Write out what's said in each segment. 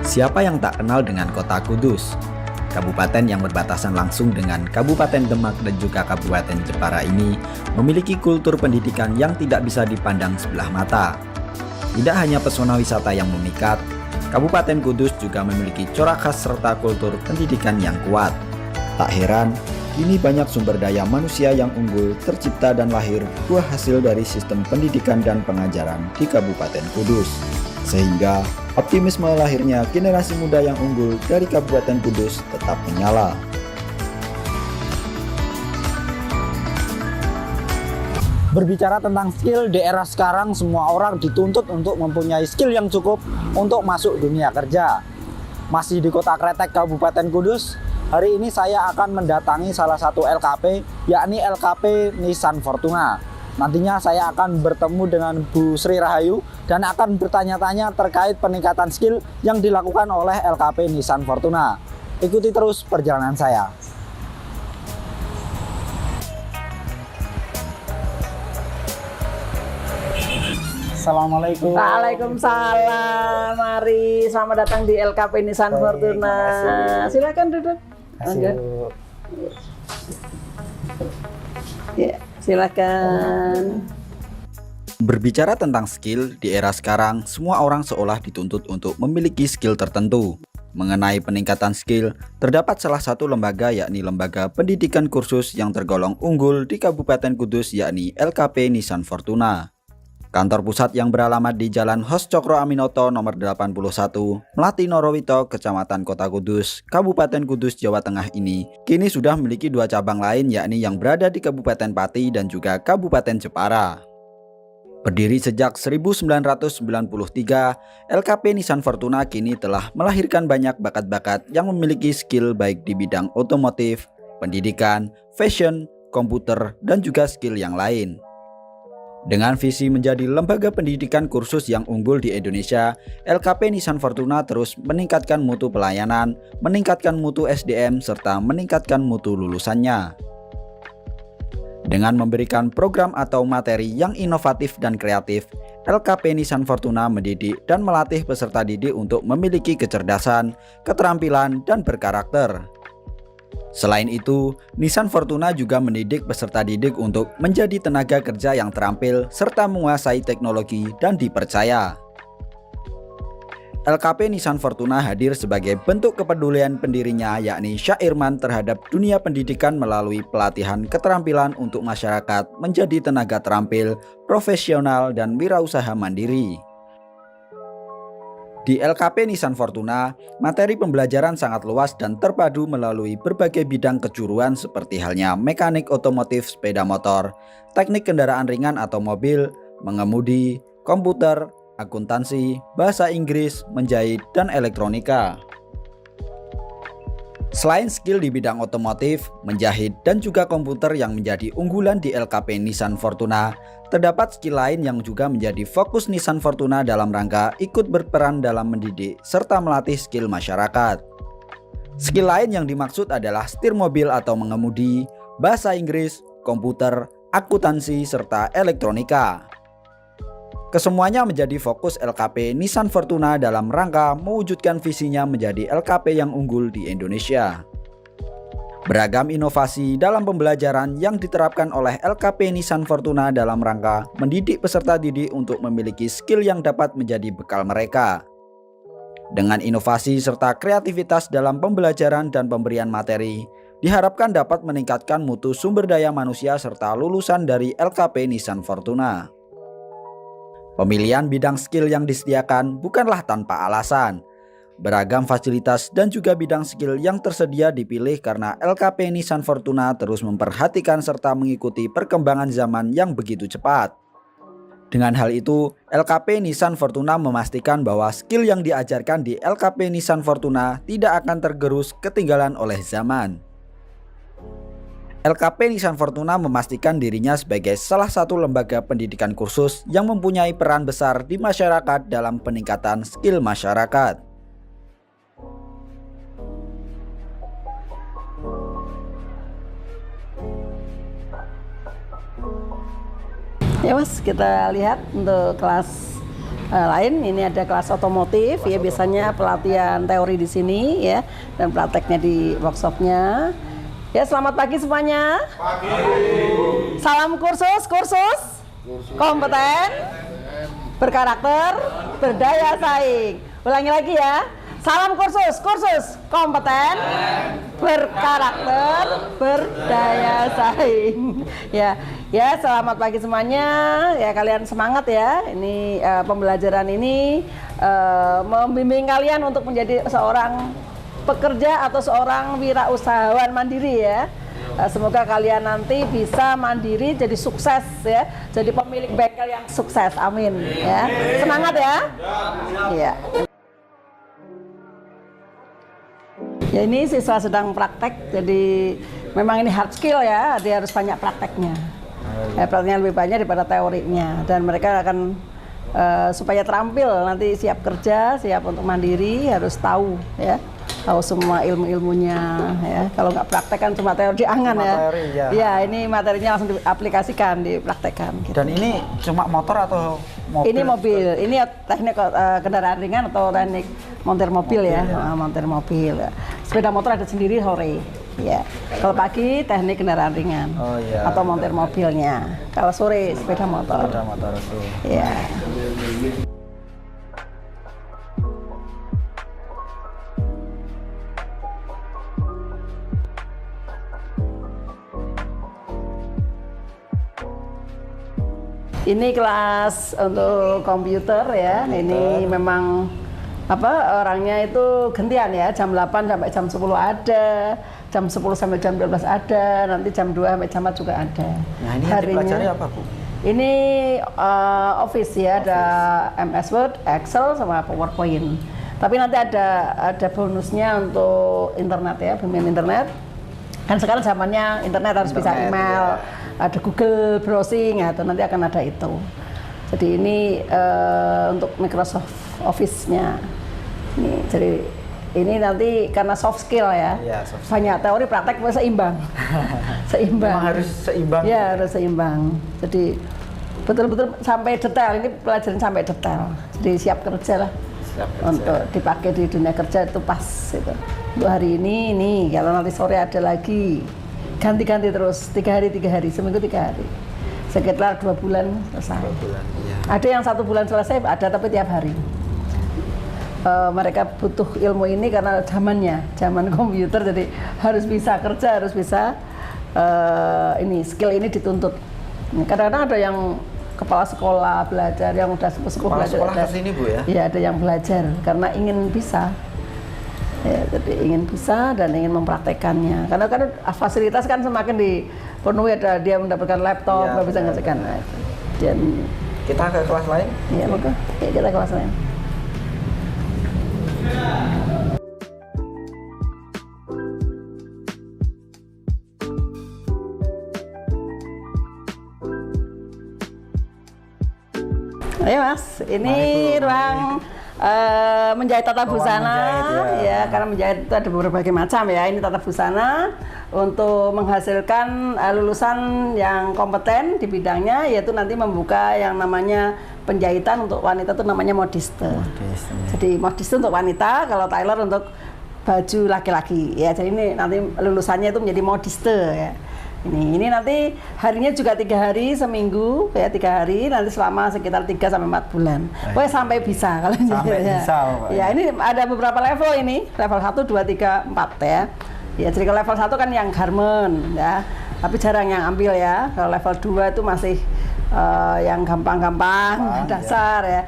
Siapa yang tak kenal dengan kota Kudus? Kabupaten yang berbatasan langsung dengan Kabupaten Demak dan juga Kabupaten Jepara ini memiliki kultur pendidikan yang tidak bisa dipandang sebelah mata. Tidak hanya pesona wisata yang memikat, Kabupaten Kudus juga memiliki corak khas serta kultur pendidikan yang kuat. Tak heran, kini banyak sumber daya manusia yang unggul tercipta dan lahir buah hasil dari sistem pendidikan dan pengajaran di Kabupaten Kudus. Sehingga optimisme lahirnya generasi muda yang unggul dari Kabupaten Kudus tetap menyala. Berbicara tentang skill, di era sekarang semua orang dituntut untuk mempunyai skill yang cukup untuk masuk dunia kerja. Masih di Kota Kretek, Kabupaten Kudus, hari ini saya akan mendatangi salah satu LKP, yakni LKP Nissan Fortuna. Nantinya saya akan bertemu dengan Bu Sri Rahayu dan akan bertanya-tanya terkait peningkatan skill yang dilakukan oleh LKP Nissan Fortuna. Ikuti terus perjalanan saya. Assalamualaikum. Waalaikumsalam. Mari, selamat datang di LKP Nissan Fortuna. Silakan duduk. Ya, silakan. Berbicara tentang skill, di era sekarang semua orang seolah dituntut untuk memiliki skill tertentu. Mengenai peningkatan skill, terdapat salah satu lembaga yakni Lembaga Pendidikan Kursus yang tergolong unggul di Kabupaten Kudus yakni LKP Nissan Fortuna. Kantor pusat yang beralamat di Jalan Hos Cokro Aminoto nomor 81, Melati Norowito, Kecamatan Kota Kudus, Kabupaten Kudus, Jawa Tengah ini kini sudah memiliki dua cabang lain yakni yang berada di Kabupaten Pati dan juga Kabupaten Jepara. Berdiri sejak 1993, LKP Nissan Fortuna kini telah melahirkan banyak bakat-bakat yang memiliki skill baik di bidang otomotif, pendidikan, fashion, komputer, dan juga skill yang lain. Dengan visi menjadi lembaga pendidikan kursus yang unggul di Indonesia, LKP Nissan Fortuna terus meningkatkan mutu pelayanan, meningkatkan mutu SDM, serta meningkatkan mutu lulusannya. Dengan memberikan program atau materi yang inovatif dan kreatif, LKP Nissan Fortuna mendidik dan melatih peserta didik untuk memiliki kecerdasan, keterampilan, dan berkarakter. Selain itu, Nissan Fortuna juga mendidik peserta didik untuk menjadi tenaga kerja yang terampil serta menguasai teknologi dan dipercaya. LKP Nissan Fortuna hadir sebagai bentuk kepedulian pendirinya yakni Syairman terhadap dunia pendidikan melalui pelatihan keterampilan untuk masyarakat menjadi tenaga terampil, profesional, dan wirausaha mandiri. Di LKP Nissan Fortuna, materi pembelajaran sangat luas dan terpadu melalui berbagai bidang kejuruan seperti halnya mekanik otomotif sepeda motor, teknik kendaraan ringan atau mobil, mengemudi, komputer, akuntansi, bahasa Inggris, menjahit, dan elektronika. Selain skill di bidang otomotif, menjahit, dan juga komputer yang menjadi unggulan di LKP Nissan Fortuna, terdapat skill lain yang juga menjadi fokus Nissan Fortuna dalam rangka ikut berperan dalam mendidik serta melatih skill masyarakat. Skill lain yang dimaksud adalah setir mobil atau mengemudi, bahasa Inggris, komputer, akuntansi, serta elektronika. Kesemuanya menjadi fokus LKP Nissan Fortuna dalam rangka mewujudkan visinya menjadi LKP yang unggul di Indonesia. Beragam inovasi dalam pembelajaran yang diterapkan oleh LKP Nissan Fortuna dalam rangka mendidik peserta didik untuk memiliki skill yang dapat menjadi bekal mereka. Dengan inovasi serta kreativitas dalam pembelajaran dan pemberian materi, diharapkan dapat meningkatkan mutu sumber daya manusia serta lulusan dari LKP Nissan Fortuna. Pemilihan bidang skill yang disediakan bukanlah tanpa alasan. Beragam fasilitas dan juga bidang skill yang tersedia dipilih karena LKP Nissan Fortuna terus memperhatikan serta mengikuti perkembangan zaman yang begitu cepat. Dengan hal itu, LKP Nissan Fortuna memastikan bahwa skill yang diajarkan di LKP Nissan Fortuna tidak akan tergerus ketinggalan oleh zaman. LKP Nissan Fortuna memastikan dirinya sebagai salah satu lembaga pendidikan kursus yang mempunyai peran besar di masyarakat dalam peningkatan skill masyarakat. Ya Mas, kita lihat untuk kelas lain. Ini ada kelas otomotif ya, biasanya pelatihan teori di sini ya dan prakteknya di workshopnya. Ya, selamat pagi semuanya. Pagi. Salam kursus kompeten, berkarakter, berdaya saing. Ulangi lagi ya. Salam kursus kompeten, berkarakter, berdaya saing. Ya, selamat pagi semuanya. Ya, kalian semangat ya. Ini pembelajaran ini membimbing kalian untuk menjadi seorang pekerja atau seorang wirausahawan mandiri ya. Semoga kalian nanti bisa mandiri, jadi sukses ya, jadi pemilik bengkel yang sukses. Amin ya. Semangat ya. Iya. Ya, ini siswa sedang praktek, jadi memang ini hard skill ya, dia harus banyak prakteknya. Prakteknya lebih banyak daripada teorinya, dan mereka akan supaya terampil nanti siap kerja, siap untuk mandiri, harus tahu ya. Tahu semua ilmu-ilmunya ya. Kalau nggak praktek kan cuma teori angan ya. Teori, ya. Ya, ini materinya langsung diaplikasikan, dipraktekkan. Gitu. Dan ini cuma motor atau mobil? Ini mobil. Ini teknik kendaraan ringan atau teknik montir mobil ya. Montir mobil. Sepeda motor ada sendiri sore. Ya. Kalau pagi teknik kendaraan ringan. Oh, iya. Atau montir mobilnya. Kalau sore sepeda motor. Sepeda motor itu. Ya. Ini kelas untuk komputer ya. Ini memang orangnya itu gantian ya. Jam 8 sampai jam 10 ada, jam 10 sampai jam 12 ada, nanti jam 2 sampai jam 4 juga ada. Nah, ini yang dipelajari apa, Bu? Ini Office ya, ada MS Word, Excel sama PowerPoint. Tapi nanti ada bonusnya untuk internet ya, bimbingan internet. Kan sekarang zamannya internet harus bisa email, ada Google browsing, atau nanti akan ada itu. Jadi ini untuk Microsoft Office-nya. Jadi ini nanti karena soft skill ya, banyak teori praktek seimbang. Seimbang. Memang harus seimbang. Ya, harus seimbang. Jadi betul-betul sampai detail, ini pelajaran sampai detail. Jadi siap kerja lah. Untuk dipakai di dunia kerja itu pas itu. Untuk hari ini, kalau nanti sore ada lagi, ganti-ganti terus, 3 hari, seminggu 3 hari. Sekitar 2 bulan selesai. 2 bulan, iya. Ada yang 1 bulan selesai, ada tapi tiap hari. Mereka butuh ilmu ini karena zaman komputer, jadi harus bisa kerja, harus bisa skill ini dituntut. Kadang-kadang ada yang kepala sekolah belajar, yang udah sepuh belajar. Kepala sekolah kesini, Bu ya? Iya, ada yang belajar karena ingin bisa. Ya, jadi ingin bisa dan ingin mempraktekannya. Karena kan fasilitas kan semakin dipenuhi, ada dia mendapatkan laptop, bisa ngerjakan. Dan kita ke kelas lain? Iya, maka kita ke kelas lain. Ayo Mas, ini ruang menjahit tata busana ya, karena menjahit itu ada berbagai macam ya. Ini tata busana untuk menghasilkan lulusan yang kompeten di bidangnya, yaitu nanti membuka yang namanya penjahitan untuk wanita, itu namanya modiste. Jadi modiste untuk wanita, kalau tailor untuk baju laki-laki ya. Jadi ini nanti lulusannya itu menjadi modiste ya. Ini nanti harinya juga 3 hari seminggu ya, 3 hari nanti selama sekitar 3 sampai 4 bulan. Pokoknya sampai bisa kalau sampai ya. Bisa. Ya, ini ada beberapa level ini, level 1, 2, 3, 4 ya. Ya, jadi kalau level 1 kan yang garment ya. Tapi jarang yang ambil ya. Kalau level 2 itu masih yang gampang-gampang dasar ya.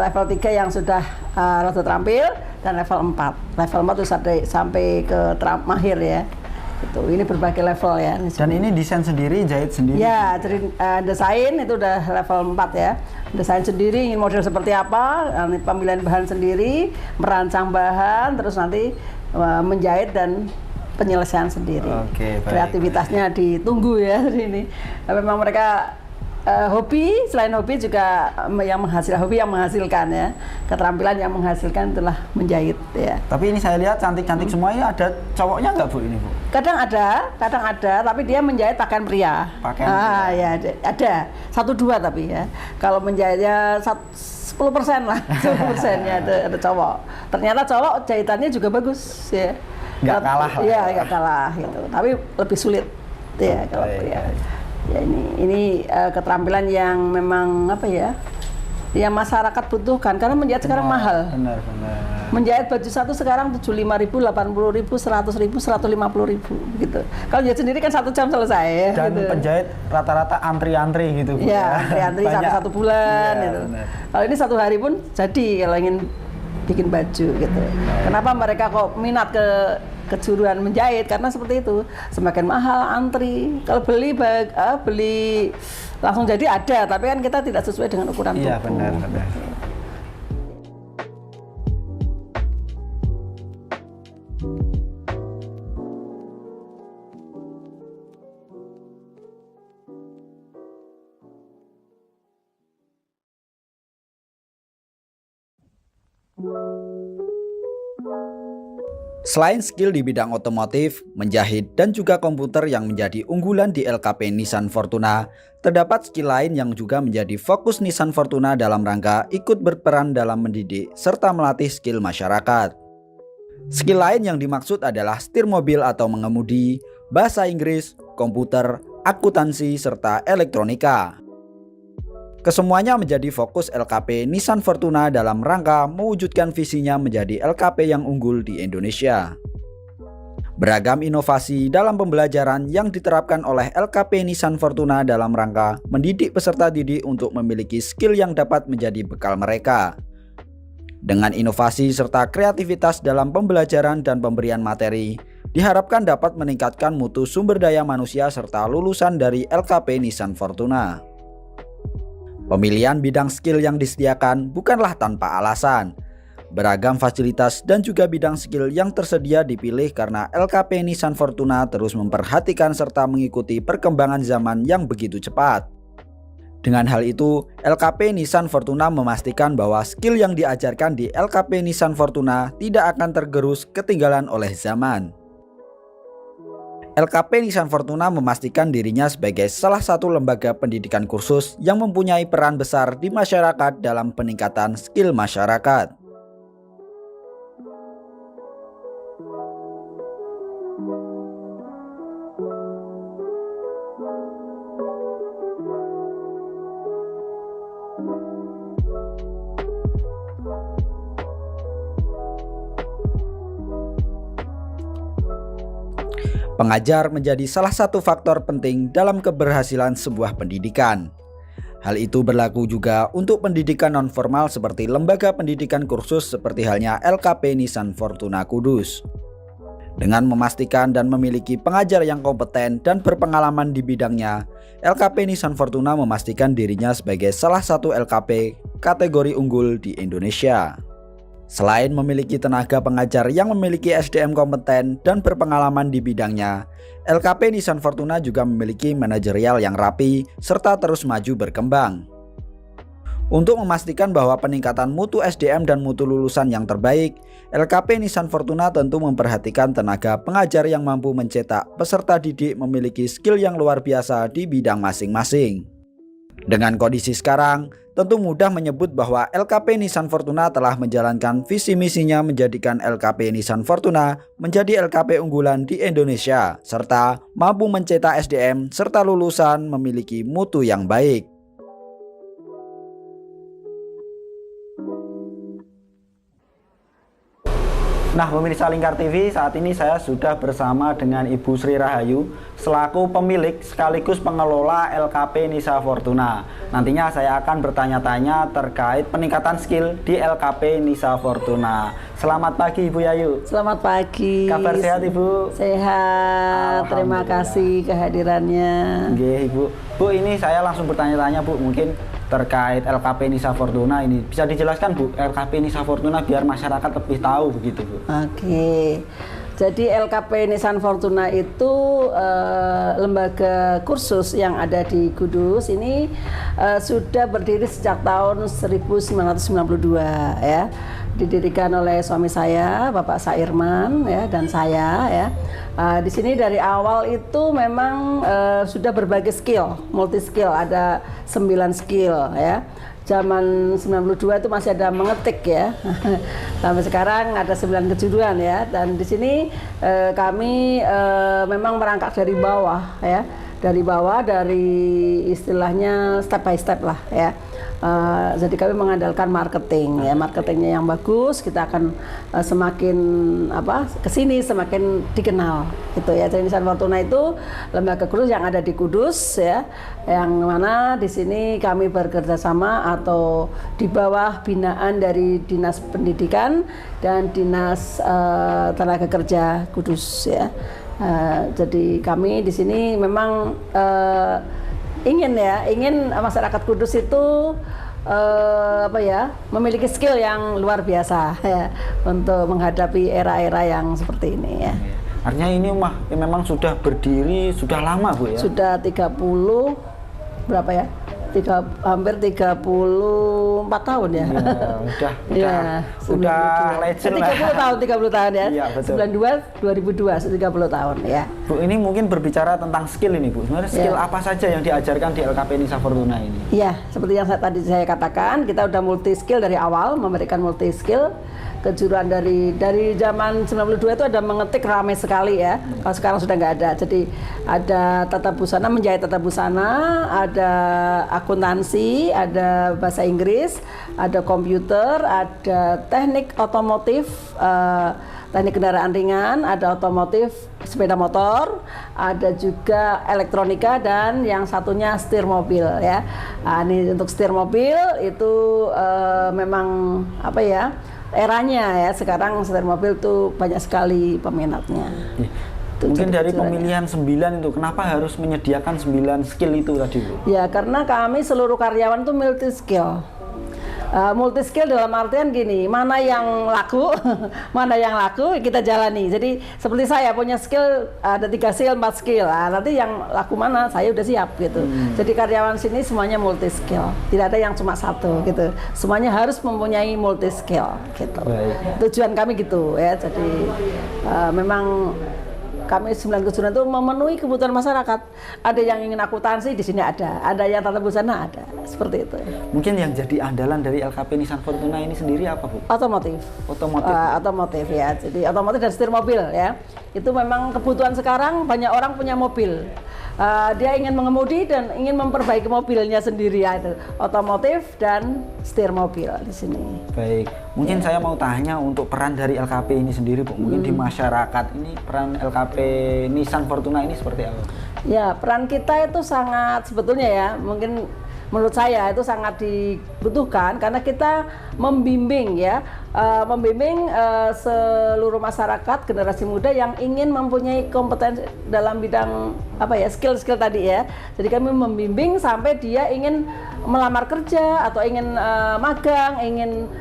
Level 3 yang sudah rada terampil, dan level 4. Level 4 itu sampai ke mahir ya. Ini berbagai level ya. Dan ini desain sendiri, jahit sendiri? Ya, jadi desain itu udah level 4 ya. Desain sendiri, ingin model seperti apa, nanti pemilihan bahan sendiri, merancang bahan, terus nanti menjahit dan penyelesaian sendiri. Oke, baik. Kreativitasnya ditunggu ya ini. Memang mereka hobi, selain hobi juga yang menghasilkan ya, keterampilan yang menghasilkan itulah menjahit ya. Tapi ini saya lihat cantik-cantik semua, ini ada cowoknya nggak Bu ini Bu? Kadang ada, tapi dia menjahit pakaian pria. Ya ada, 1-2 tapi ya. Kalau menjahitnya 10% lah, 10%-nya ada cowok. Ternyata cowok jahitannya juga bagus ya. Nggak kalah lah. Iya, nggak kalah gitu. Tapi lebih sulit ya kalau pria. Ya ini keterampilan yang memang apa ya? Yang masyarakat butuhkan karena menjahit sekarang mahal. Benar. Menjahit baju satu sekarang 75.000, 80.000, 100.000, 150.000 gitu. Kalau jahit sendiri kan 1 jam selesai. Dan gitu. Penjahit rata-rata antri-antri gitu Bu. Ya, antri sampai 1 bulan gitu. Benar. Kalau ini 1 hari pun jadi kalau ingin bikin baju gitu. Kenapa mereka kok minat ke kejuruan menjahit? Karena seperti itu, semakin mahal antri. Kalau beli langsung jadi ada, tapi kan kita tidak sesuai dengan ukuran tubuh. Iya benar. Selain skill di bidang otomotif, menjahit, dan juga komputer yang menjadi unggulan di LKP Nissan Fortuna, terdapat skill lain yang juga menjadi fokus Nissan Fortuna dalam rangka ikut berperan dalam mendidik serta melatih skill masyarakat. Skill lain yang dimaksud adalah setir mobil atau mengemudi, bahasa Inggris, komputer, akuntansi, serta elektronika. Kesemuanya menjadi fokus LKP Nissan Fortuna dalam rangka mewujudkan visinya menjadi LKP yang unggul di Indonesia. Beragam inovasi dalam pembelajaran yang diterapkan oleh LKP Nissan Fortuna dalam rangka mendidik peserta didik untuk memiliki skill yang dapat menjadi bekal mereka. Dengan inovasi serta kreativitas dalam pembelajaran dan pemberian materi, diharapkan dapat meningkatkan mutu sumber daya manusia serta lulusan dari LKP Nissan Fortuna. Pemilihan bidang skill yang disediakan bukanlah tanpa alasan. Beragam fasilitas dan juga bidang skill yang tersedia dipilih karena LKP Nissan Fortuna terus memperhatikan serta mengikuti perkembangan zaman yang begitu cepat. Dengan hal itu, LKP Nissan Fortuna memastikan bahwa skill yang diajarkan di LKP Nissan Fortuna tidak akan tergerus ketinggalan oleh zaman. LKP Nissan Fortuna memastikan dirinya sebagai salah satu lembaga pendidikan kursus yang mempunyai peran besar di masyarakat dalam peningkatan skill masyarakat. Pengajar menjadi salah satu faktor penting dalam keberhasilan sebuah pendidikan. Hal itu berlaku juga untuk pendidikan non-formal seperti lembaga pendidikan kursus seperti halnya LKP Nissan Fortuna Kudus. Dengan memastikan dan memiliki pengajar yang kompeten dan berpengalaman di bidangnya, LKP Nissan Fortuna memastikan dirinya sebagai salah satu LKP kategori unggul di Indonesia. Selain memiliki tenaga pengajar yang memiliki SDM kompeten dan berpengalaman di bidangnya, LKP Nissan Fortuna juga memiliki manajerial yang rapi serta terus maju berkembang. Untuk memastikan bahwa peningkatan mutu SDM dan mutu lulusan yang terbaik, LKP Nissan Fortuna tentu memperhatikan tenaga pengajar yang mampu mencetak peserta didik memiliki skill yang luar biasa di bidang masing-masing. Dengan kondisi sekarang, tentu mudah menyebut bahwa LKP Nissan Fortuna telah menjalankan visi misinya menjadikan LKP Nissan Fortuna menjadi LKP unggulan di Indonesia, serta mampu mencetak SDM serta lulusan memiliki mutu yang baik. Nah, pemirsa Lingkar TV, saat ini saya sudah bersama dengan Ibu Sri Rahayu selaku pemilik sekaligus pengelola LKP Nissan Fortuna. Nantinya saya akan bertanya-tanya terkait peningkatan skill di LKP Nissan Fortuna. Selamat pagi Ibu Yayu. Selamat pagi. Kabar sehat Ibu? Sehat. Terima kasih kehadirannya. Oke, Ibu. Bu, ini saya langsung bertanya-tanya Bu, mungkin terkait LKP Nissan Fortuna ini. Bisa dijelaskan Bu, LKP Nissan Fortuna biar masyarakat lebih tahu begitu Bu. Oke. Jadi LKP Nissan Fortuna itu lembaga kursus yang ada di Kudus ini sudah berdiri sejak tahun 1992 ya. Didirikan oleh suami saya, Bapak Sairman ya, dan saya ya. Di sini dari awal itu memang sudah berbagai skill, multi skill, ada 9 skill ya. Zaman 92 itu masih ada mengetik ya. Sampai sekarang ada 9 kejuruan ya. Dan di sini kami memang merangkak dari bawah ya. Dari bawah, dari istilahnya step by step lah ya. Jadi kami mengandalkan marketing ya, marketingnya yang bagus, kita akan semakin kesini semakin dikenal gitu ya. Jadi Nissan Fortuna itu lembaga kursus yang ada di Kudus ya, yang mana di sini kami bekerja sama atau di bawah binaan dari Dinas Pendidikan dan Dinas Tenaga Kerja Kudus ya. Jadi kami di sini memang ingin masyarakat Kudus itu memiliki skill yang luar biasa ya, untuk menghadapi era-era yang seperti ini ya. Artinya ini memang sudah berdiri sudah lama Bu ya? Sudah 30 berapa ya? Hampir 34 tahun ya. Udah legend lah. 30 tahun ya. Iya, betul. 2002 30 tahun ya. Bu, ini mungkin berbicara tentang skill ini Bu. Sebenarnya skill apa saja yang diajarkan di LKP Nissan Fortuna ini? Iya, seperti yang tadi saya katakan, kita udah multi skill dari awal, memberikan multi skill. Kejuruan dari zaman 92 itu ada mengetik ramai sekali ya. Kalau sekarang sudah nggak ada. Jadi ada tata busana, menjahit tata busana, ada akuntansi, ada bahasa Inggris, ada komputer, ada teknik otomotif, teknik kendaraan ringan, ada otomotif sepeda motor, ada juga elektronika, dan yang satunya setir mobil ya. Ini untuk setir mobil itu memang eranya ya, sekarang setir mobil tuh banyak sekali peminatnya. Mungkin dari pemilihan 9 itu, kenapa harus menyediakan 9 skill itu tadi Bu? Ya karena kami seluruh karyawan tuh multi skill. Multi skill dalam artian gini, mana yang laku, mana yang laku kita jalani. Jadi seperti saya punya skill, ada 3 skill, 4 skill. Nanti yang laku mana saya udah siap gitu. Jadi karyawan sini semuanya multi skill, tidak ada yang cuma satu gitu. Semuanya harus mempunyai multi skill gitu. Baik. Tujuan kami gitu ya. Jadi memang kami 9 kejuruan itu memenuhi kebutuhan masyarakat. Ada yang ingin akuntansi, di sini ada yang tata busana ada, seperti itu. Mungkin yang jadi andalan dari LKP Nissan Fortuna ini sendiri apa Bu? Otomotif. Otomotif ya. Jadi otomotif dan setir mobil ya. Itu memang kebutuhan sekarang, banyak orang punya mobil. Dia ingin mengemudi dan ingin memperbaiki mobilnya sendiri ya, itu otomotif dan setir mobil di sini. Baik, mungkin saya mau tanya untuk peran dari LKP ini sendiri Bu. Mungkin di masyarakat ini peran LKP Nissan Fortuna ini seperti apa? Ya, peran kita itu sangat sebetulnya ya, mungkin menurut saya itu sangat dibutuhkan karena kita membimbing ya, seluruh masyarakat generasi muda yang ingin mempunyai kompetensi dalam bidang skill-skill tadi ya. Jadi kami membimbing sampai dia ingin melamar kerja atau ingin magang, ingin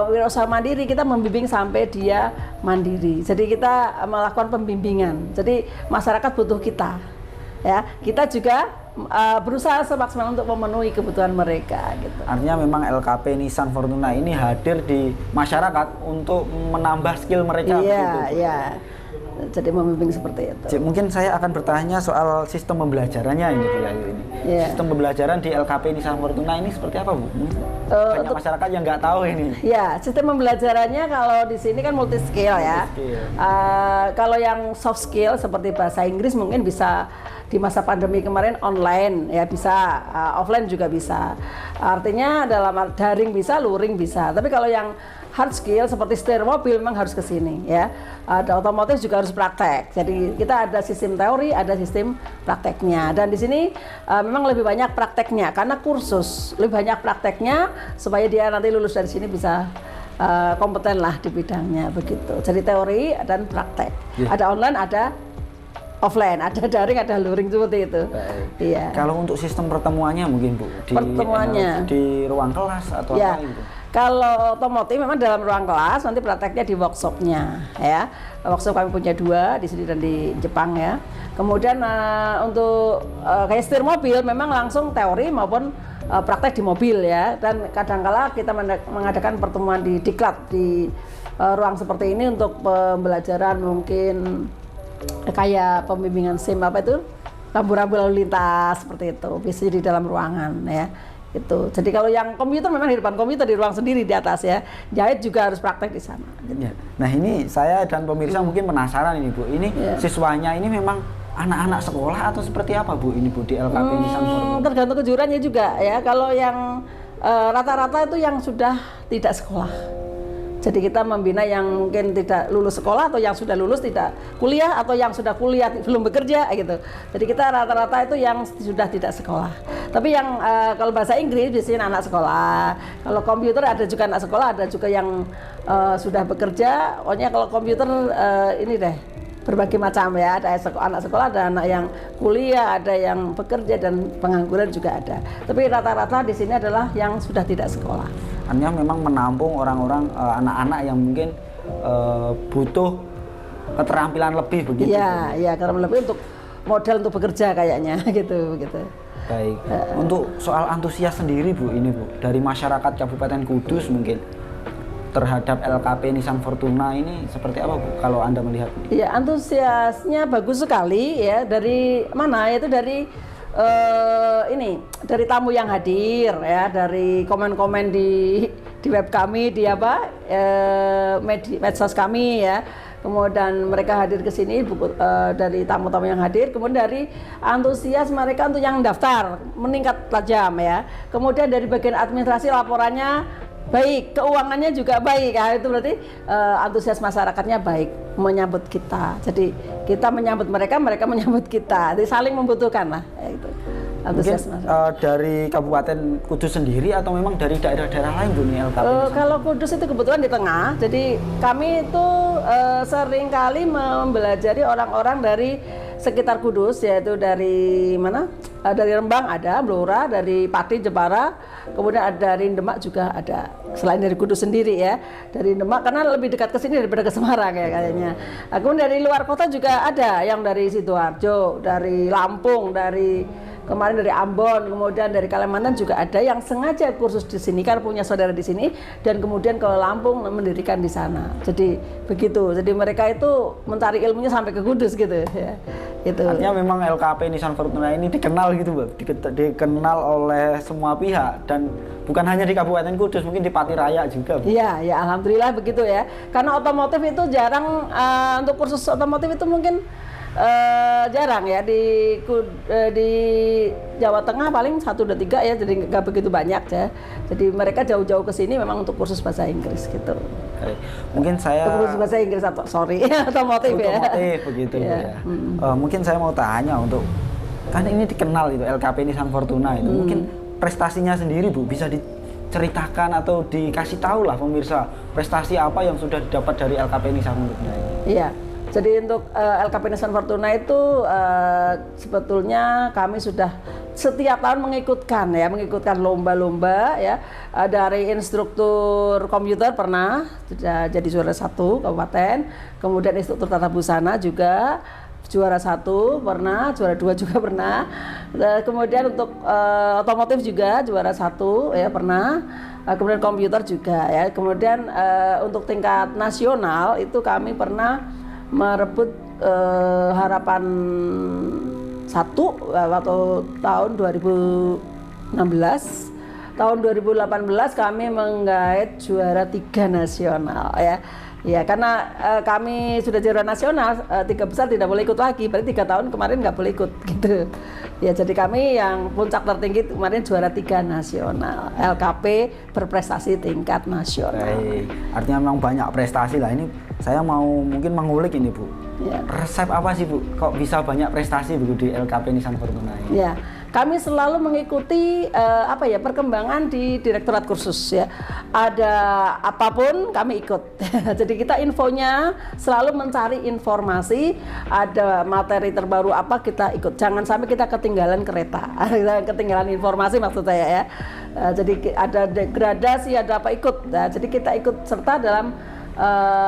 wirausaha mandiri, kita membimbing sampai dia mandiri. Jadi kita melakukan pembimbingan. Jadi masyarakat butuh kita. Ya, kita juga berusaha semaksimal untuk memenuhi kebutuhan mereka gitu. Artinya memang LKP Nissan Fortuna ini hadir di masyarakat untuk menambah skill mereka. Iya, iya. Jadi membimbing seperti itu. Mungkin saya akan bertanya soal sistem pembelajarannya ini Bu Ayu ini. Yeah. Sistem pembelajaran di LKP Nissan Fortuna ini seperti apa Bu? Banyak masyarakat yang nggak tahu ini. Ya, sistem pembelajarannya kalau di sini kan multi skill ya. Kalau yang soft skill seperti bahasa Inggris mungkin bisa di masa pandemi kemarin online ya, bisa offline juga bisa. Artinya dalam daring bisa, luring bisa. Tapi kalau yang hard skill seperti setir mobil memang harus ke sini ya. Ada otomotif juga harus praktek. Jadi kita ada sistem teori, ada sistem prakteknya. Dan di sini memang lebih banyak prakteknya karena kursus, lebih banyak prakteknya supaya dia nanti lulus dari sini bisa kompeten lah di bidangnya begitu. Jadi teori dan praktek. Ada online, ada offline, ada daring, ada luring seperti itu. Iya. Kalau untuk sistem pertemuannya mungkin Bu, pertemuannya di ruang kelas atau apa gitu? Kalau otomotif memang dalam ruang kelas, nanti prakteknya di workshopnya ya. Workshop kami punya 2 di sini dan di Jepang ya. Kemudian untuk kayak setir mobil memang langsung teori maupun praktek di mobil ya. Dan kadangkala kita mengadakan pertemuan di diklat di ruang seperti ini untuk pembelajaran mungkin kayak pembimbingan SIM apa itu, rambu-rambu lalu lintas seperti itu, bisa di dalam ruangan ya. Itu. Jadi kalau yang komputer memang di depan komputer di ruang sendiri di atas ya. Jahit juga harus praktek di sana. Gitu. Ya. Nah ini saya dan pemirsa mungkin penasaran ini Bu. Ini siswanya ini memang anak-anak sekolah atau seperti apa Bu ini Bu di LKP Nissan Fortuna? Tergantung kejuruannya juga ya. Kalau yang rata-rata itu yang sudah tidak sekolah. Jadi kita membina yang mungkin tidak lulus sekolah atau yang sudah lulus tidak kuliah atau yang sudah kuliah belum bekerja gitu. Jadi kita rata-rata itu yang sudah tidak sekolah. Tapi yang kalau bahasa Inggris biasanya anak sekolah. Kalau komputer ada juga anak sekolah, ada juga yang sudah bekerja. Pokoknya kalau komputer ini deh berbagai macam ya. Ada anak sekolah, ada anak yang kuliah, ada yang bekerja dan pengangguran juga ada. Tapi rata-rata di sini adalah yang sudah tidak sekolah. Artinya memang menampung orang-orang anak-anak yang mungkin butuh keterampilan lebih begitu. Iya, iya, keterampilan lebih untuk modal untuk bekerja kayaknya gitu. Baik. Untuk soal antusias sendiri Bu, ini Bu, dari masyarakat Kabupaten Kudus mungkin terhadap LKP Nissan Fortuna ini seperti apa Bu kalau Anda melihat? Iya, antusiasnya bagus sekali ya. Dari mana? Itu dari ini dari tamu yang hadir ya, dari komen-komen di web kami, di medsos kami ya. Kemudian mereka hadir ke sini dari tamu-tamu yang hadir, kemudian dari antusias mereka untuk yang daftar meningkat tajam ya. Kemudian dari bagian administrasi laporannya baik, keuangannya juga baik ya. Itu berarti antusias masyarakatnya baik menyambut kita. Jadi kita menyambut mereka, mereka menyambut kita. Jadi saling membutuhkan lah ya, itu. Antusias dari Kabupaten Kudus sendiri atau memang dari daerah-daerah lain Bu nih LKP? Kalau Kudus itu kebetulan di tengah. Jadi kami itu sering kali mempelajari orang-orang dari sekitar Kudus, yaitu dari mana? Dari Rembang ada, Blora, dari Pati, Jepara, kemudian ada dari Demak juga ada. Selain dari Kudus sendiri ya, dari Demak karena lebih dekat ke sini daripada ke Semarang ya kayaknya. Kemudian dari luar kota juga ada, yang dari Sidoarjo, dari Lampung, dari kemarin dari Ambon, kemudian dari Kalimantan juga ada yang sengaja kursus di sini karena punya saudara di sini dan kemudian ke Lampung mendirikan di sana. Jadi begitu. Jadi mereka itu mencari ilmunya sampai ke Kudus gitu ya. Itu. Artinya memang LKP Nissan Fortuna ini dikenal gitu Bu, dikenal oleh semua pihak dan bukan hanya di Kabupaten Kudus, mungkin di Pati Raya juga Bu. Iya, ya alhamdulillah begitu ya. Karena otomotif itu jarang untuk kursus otomotif itu mungkin jarang ya di Jawa Tengah paling 1, 2, 3 ya, jadi nggak begitu banyak ya. Jadi mereka jauh-jauh ke sini memang untuk kursus bahasa Inggris gitu. Mungkin saya kursus bahasa Inggris atau otomotif ya. Otomotif begitu ya. Mungkin saya mau tanya untuk kan ini dikenal itu LKP Nissan Fortuna itu mungkin prestasinya sendiri Bu bisa diceritakan atau dikasih tahu lah pemirsa prestasi apa yang sudah didapat dari LKP Nissan Fortuna ini. Iya. Jadi untuk LKP Nissan Fortuna itu sebetulnya kami sudah setiap tahun mengikutkan lomba-lomba ya. Dari instruktur komputer pernah jadi juara 1 kabupaten, kemudian instruktur tata busana juga juara 1 pernah, juara 2 juga pernah. Kemudian untuk otomotif juga juara 1 ya pernah. Kemudian komputer juga ya. Kemudian untuk tingkat nasional itu kami pernah merebut harapan 1 waktu tahun 2016. Tahun 2018 kami menggait juara 3 nasional ya. Ya karena kami sudah juara nasional, 3 besar tidak boleh ikut lagi, berarti 3 tahun kemarin nggak boleh ikut gitu. Ya jadi kami yang puncak tertinggi kemarin juara 3 nasional, LKP berprestasi tingkat nasional. Baik. Artinya memang banyak prestasi lah ini. Saya mau mungkin mengulik ini Bu. Ya. Resep apa sih Bu? Kok bisa banyak prestasi begitu di LKP Nissan Fortuna ini? Ya. Kami selalu mengikuti perkembangan di Direktorat Kursus ya. Ada apapun kami ikut. Jadi kita infonya selalu mencari informasi, ada materi terbaru apa kita ikut. Jangan sampai kita ketinggalan kereta, ketinggalan informasi maksud saya ya. Jadi ada degradasi, ada apa ikut. Nah, jadi kita ikut serta dalam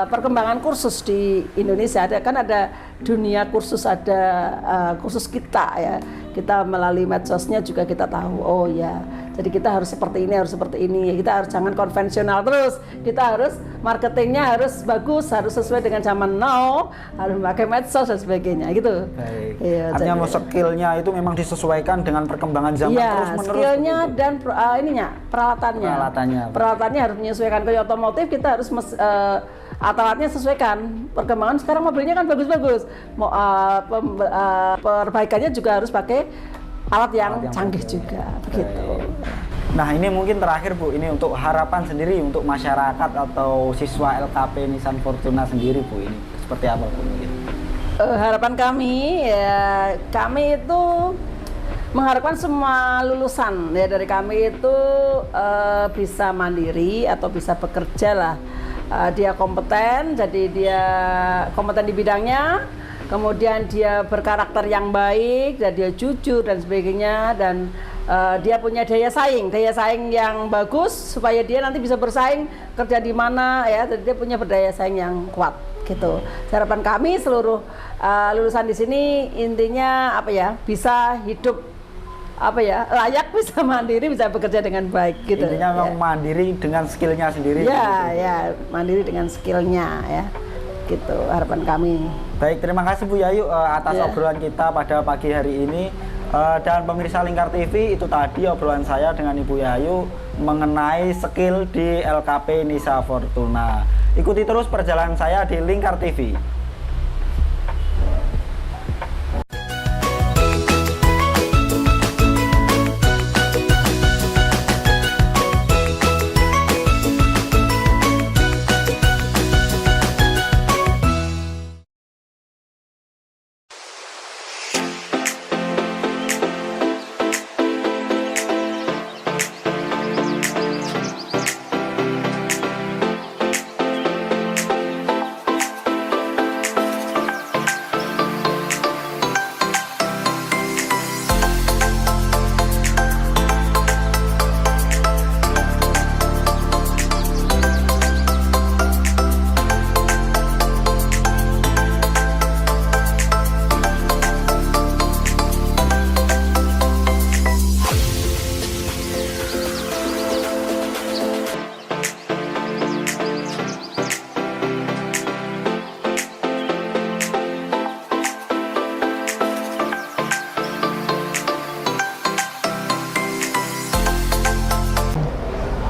perkembangan kursus di Indonesia. Ada dunia kursus, ada kursus kita ya. Kita melalui medsosnya juga kita tahu. Oh ya, jadi kita harus seperti ini, harus seperti ini. Kita harus jangan konvensional terus. Kita harus marketingnya harus bagus, harus sesuai dengan zaman now, harus pakai medsos dan sebagainya gitu. Baik. Iya, Artinya jadi- skillnya itu memang disesuaikan dengan perkembangan zaman Iya, terus-menerus. skillnya begitu. dan peralatannya. Peralatannya. Harus menyesuaikan. Kayak otomotif kita harus alatnya sesuaikan. Perkembangan sekarang mobilnya kan bagus-bagus. Perbaikannya juga harus pakai alat yang canggih juga, begitu. Nah, ini mungkin terakhir Bu, ini untuk harapan sendiri untuk masyarakat atau siswa LKP Nissan Fortuna sendiri Bu, ini seperti apa Bu mungkin? Harapan kami ya, kami itu mengharapkan semua lulusan ya dari kami itu bisa mandiri atau bisa bekerja lah. Dia kompeten, jadi dia kompeten di bidangnya, kemudian dia berkarakter yang baik, dan dia jujur dan sebagainya, dan dia punya daya saing yang bagus supaya dia nanti bisa bersaing kerja di mana ya, jadi dia punya berdaya saing yang kuat gitu. Harapan kami seluruh lulusan di sini intinya apa ya, bisa hidup apa ya, layak, bisa mandiri, bisa bekerja dengan baik gitu. Intinya memang mandiri dengan skillnya sendiri. Ya, begitu. ya, mandiri dengan skillnya ya, gitu harapan kami. Baik, terima kasih Bu Yayu atas Ya. obrolan kita pada pagi hari ini. Dan pemirsa Lingkar TV, itu tadi obrolan saya dengan Ibu Yayu mengenai skill di LKP Nissan Fortuna. Ikuti terus perjalanan saya di Lingkar TV.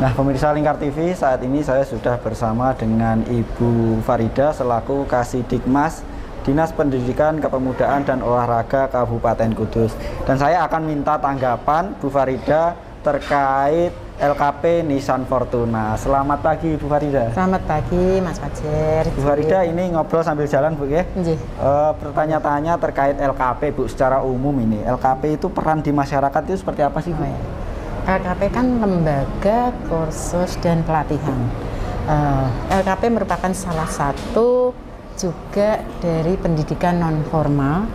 Nah, pemirsa Lingkar TV, saat ini saya sudah bersama dengan Ibu Farida selaku Kasidikmas Dinas Pendidikan Kepemudaan dan Olahraga Kabupaten Kudus. Dan saya akan minta tanggapan Bu Farida terkait LKP Nissan Fortuna. Selamat pagi Bu Farida. Selamat pagi Mas Fajar. Bu Farida, ini ngobrol sambil jalan Bu ya. Nggih. Bertanya-tanya terkait LKP Bu secara umum ini. LKP itu peran di masyarakat itu seperti apa sih Bu? Oh, ya. LKP kan lembaga kursus dan pelatihan. LKP merupakan salah satu juga dari pendidikan non formal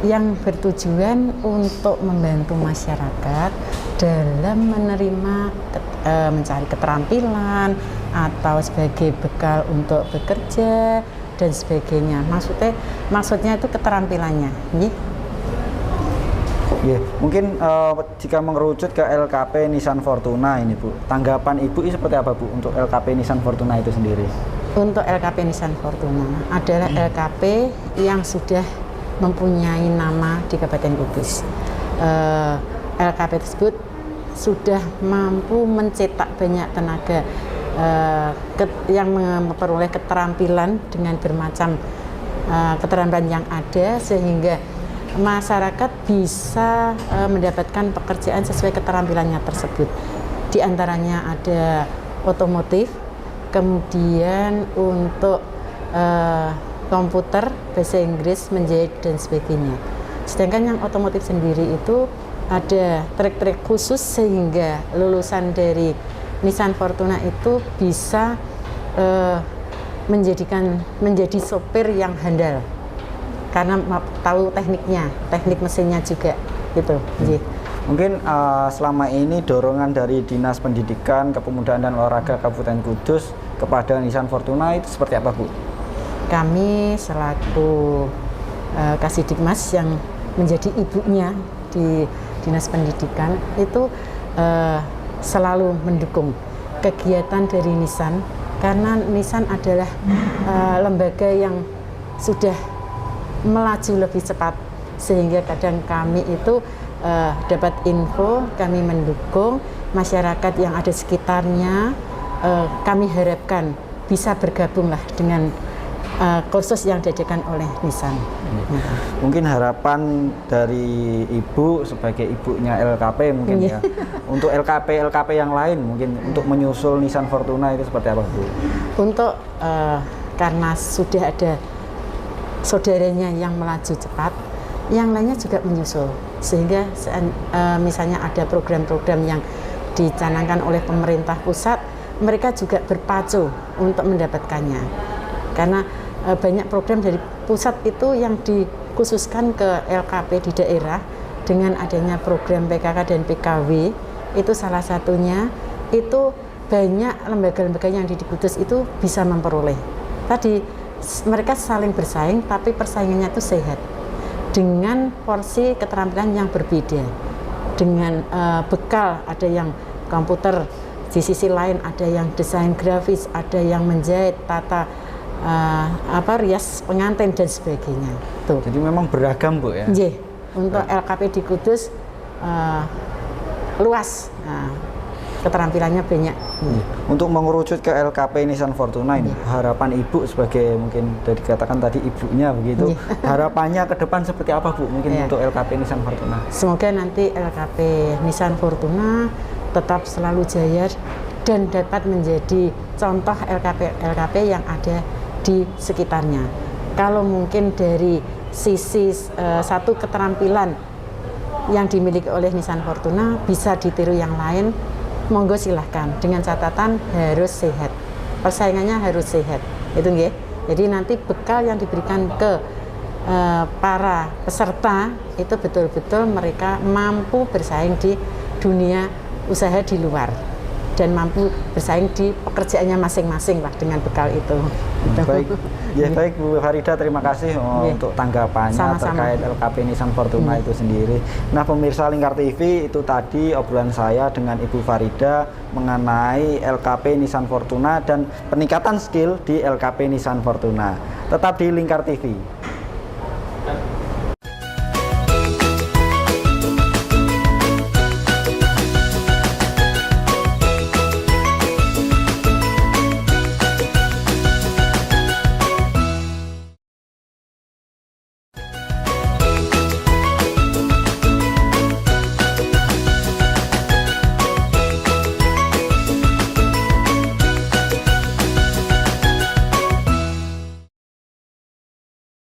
yang bertujuan untuk membantu masyarakat dalam menerima mencari keterampilan atau sebagai bekal untuk bekerja dan sebagainya. Maksudnya itu keterampilannya. Ya, mungkin jika mengerucut ke LKP Nissan Fortuna ini Bu, tanggapan Ibu ini seperti apa Bu untuk LKP Nissan Fortuna itu sendiri? Untuk LKP Nissan Fortuna adalah LKP yang sudah mempunyai nama di Kabupaten Kudus. LKP tersebut sudah mampu mencetak banyak tenaga yang memperoleh keterampilan dengan bermacam keterampilan yang ada, sehingga masyarakat bisa mendapatkan pekerjaan sesuai keterampilannya tersebut. Di antaranya ada otomotif, kemudian untuk komputer, bahasa Inggris, menjahit dan sebagainya. Sedangkan yang otomotif sendiri itu ada trik-trik khusus sehingga lulusan dari Nissan Fortuna itu bisa menjadi sopir yang handal. Karena tahu tekniknya, teknik mesinnya juga gitu. Mungkin selama ini dorongan dari Dinas Pendidikan, Kepemudaan dan Olahraga Kabupaten Kudus kepada Nissan Fortuna itu seperti apa, Bu? Kami selaku Kasidikmas yang menjadi ibunya di Dinas Pendidikan itu selalu mendukung kegiatan dari Nissan, karena Nissan adalah lembaga yang sudah melaju lebih cepat, sehingga kadang kami itu dapat info, kami mendukung masyarakat yang ada sekitarnya, kami harapkan bisa bergabunglah dengan kursus yang diadakan oleh Nissan. Mungkin harapan dari Ibu sebagai ibunya LKP mungkin ya, untuk LKP yang lain mungkin untuk menyusul Nissan Fortuna itu seperti apa, Bu? Untuk karena sudah ada saudaranya yang melaju cepat, yang lainnya juga menyusul, sehingga misalnya ada program-program yang dicanangkan oleh pemerintah pusat, mereka juga berpacu untuk mendapatkannya, karena banyak program dari pusat itu yang dikhususkan ke LKP di daerah. Dengan adanya program PKK dan PKW itu salah satunya, itu banyak lembaga-lembaga yang di Kudus itu bisa memperoleh. Tadi mereka saling bersaing, tapi persaingannya itu sehat dengan porsi keterampilan yang berbeda, dengan bekal, ada yang komputer, di sisi lain ada yang desain grafis, ada yang menjahit, tata rias pengantin dan sebagainya. Tuh. Jadi memang beragam, Bu ya. Untuk LKP di Kudus luas, keterampilannya banyak. Untuk mengerucut ke LKP Nissan Fortuna ini, harapan Ibu sebagai mungkin dari dikatakan tadi ibunya begitu, harapannya ke depan seperti apa, Bu? Mungkin untuk LKP Nissan Fortuna. Semoga nanti LKP Nissan Fortuna tetap selalu jaya dan dapat menjadi contoh LKP yang ada di sekitarnya. Kalau mungkin dari sisi satu keterampilan yang dimiliki oleh Nissan Fortuna bisa ditiru yang lain, monggo silahkan, dengan catatan harus sehat, persaingannya harus sehat, itu nggih. Jadi nanti bekal yang diberikan ke para peserta itu betul-betul mereka mampu bersaing di dunia usaha di luar dan mampu bersaing di pekerjaannya masing-masing lah dengan bekal itu. Baik, baik Bu Farida, terima kasih untuk tanggapannya terkait LKP Nissan Fortuna itu sendiri. Nah, pemirsa Lingkar TV, itu tadi obrolan saya dengan Ibu Farida mengenai LKP Nissan Fortuna dan peningkatan skill di LKP Nissan Fortuna. Tetap di Lingkar TV.